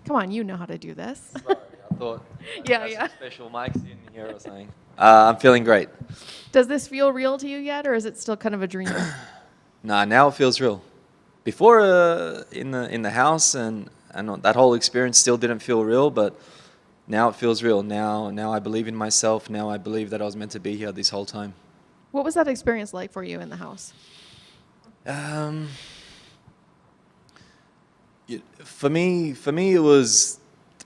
Come on, you know how to do this. Sorry, I thought Yeah, had yeah. some special mics in here or something. I'm feeling great. Does this feel real to you yet, or is it still kind of a dream? Nah, now it feels real. Before in the house and that whole experience still didn't feel real, but now it feels real. Now I believe in myself. Now I believe that I was meant to be here this whole time. What was that experience like for you in the house? Um, for me, it was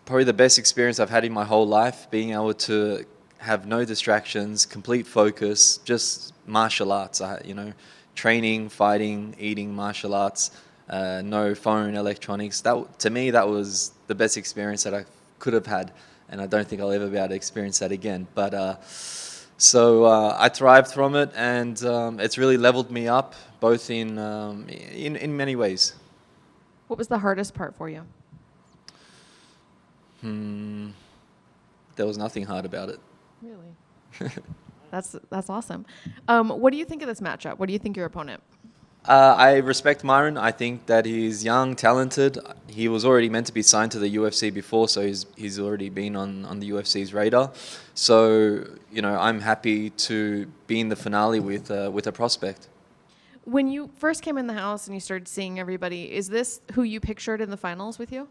probably the best experience I've had in my whole life. Being able to have no distractions, complete focus, just martial arts. Training, fighting, eating, martial arts. No phone, electronics. That to me, that was the best experience that I could have had, and I don't think I'll ever be able to experience that again. But I thrived from it, and it's really leveled me up, both in many ways. What was the hardest part for you? There was nothing hard about it. Really? That's awesome. What do you think of this matchup? What do you think your opponent? I respect Mairon. I think that he's young, talented. He was already meant to be signed to the UFC before, so he's already been on the UFC's radar. So I'm happy to be in the finale with a prospect. When you first came in the house and you started seeing everybody, is this who you pictured in the finals with you?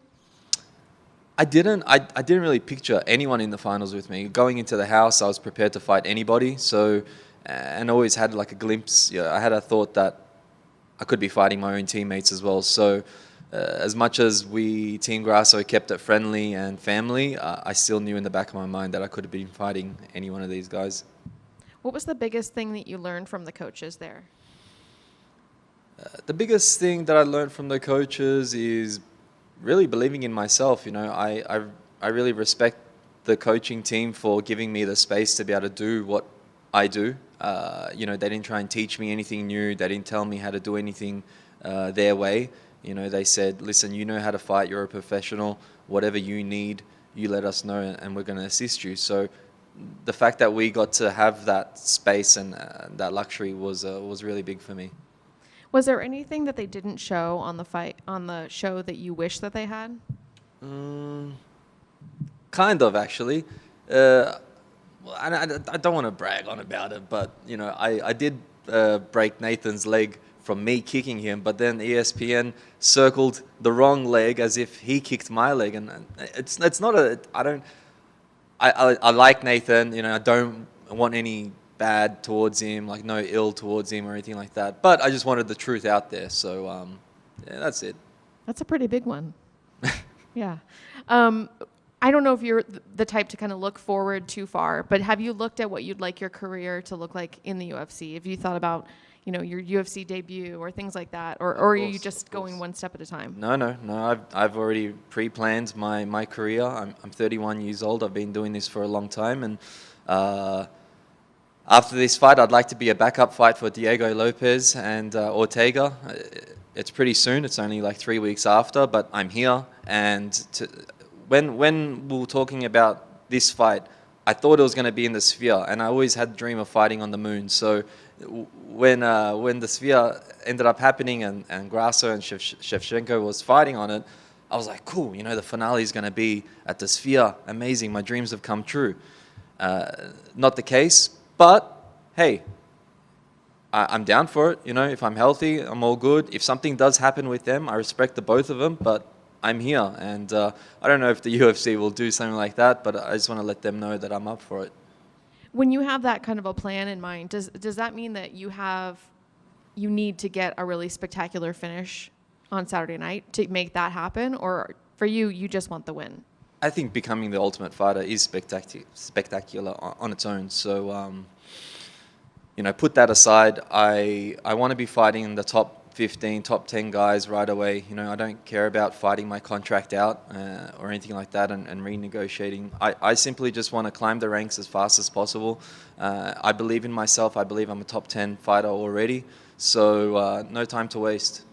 I didn't really picture anyone in the finals with me. Going into the house, I was prepared to fight anybody. So, and always had like a glimpse. I had a thought that I could be fighting my own teammates as well. So, as much as Team Grasso kept it friendly and family, I still knew in the back of my mind that I could have been fighting any one of these guys. What was the biggest thing that you learned from the coaches there? The biggest thing that I learned from the coaches is really believing in myself. I really respect the coaching team for giving me the space to be able to do what I do. They didn't try and teach me anything new. They didn't tell me how to do anything their way. They said, listen, you know how to fight. You're a professional. Whatever you need, you let us know and we're going to assist you. So the fact that we got to have that space and that luxury was really big for me. Was there anything that they didn't show on the show that you wish that they had? Kind of, actually. I don't want to brag on about it, but I did break Nathan's leg from me kicking him, but then ESPN circled the wrong leg as if he kicked my leg, and it's not a I like Nathan. I don't want any bad towards him, like no ill towards him or anything like that. But I just wanted the truth out there, so yeah, that's it. That's a pretty big one. Yeah. I don't know if you're the type to kind of look forward too far, but have you looked at what you'd like your career to look like in the UFC? Have you thought about, your UFC debut or things like that, or are you just going one step at a time? No. I've already pre-planned my career. I'm 31 years old. I've been doing this for a long time, and after this fight, I'd like to be a backup fight for Diego Lopez and Ortega. It's pretty soon. It's only like 3 weeks after, but I'm here. And when we were talking about this fight, I thought it was going to be in the Sphere, and I always had the dream of fighting on the moon. So when the Sphere ended up happening and Grasso and Shevchenko was fighting on it, I was like, cool, the finale is going to be at the Sphere. Amazing. My dreams have come true. Not the case. But, hey, I'm down for it. If I'm healthy, I'm all good. If something does happen with them, I respect the both of them, but I'm here. And I don't know if the UFC will do something like that, but I just want to let them know that I'm up for it. When you have that kind of a plan in mind, does that mean that you need to get a really spectacular finish on Saturday night to make that happen? Or for you just want the win? I think becoming the Ultimate Fighter is spectacular on its own. So, put that aside. I want to be fighting in the top 15, top 10 guys right away. I don't care about fighting my contract out or anything like that and renegotiating. I simply just want to climb the ranks as fast as possible. I believe in myself. I believe I'm a top 10 fighter already. So, no time to waste.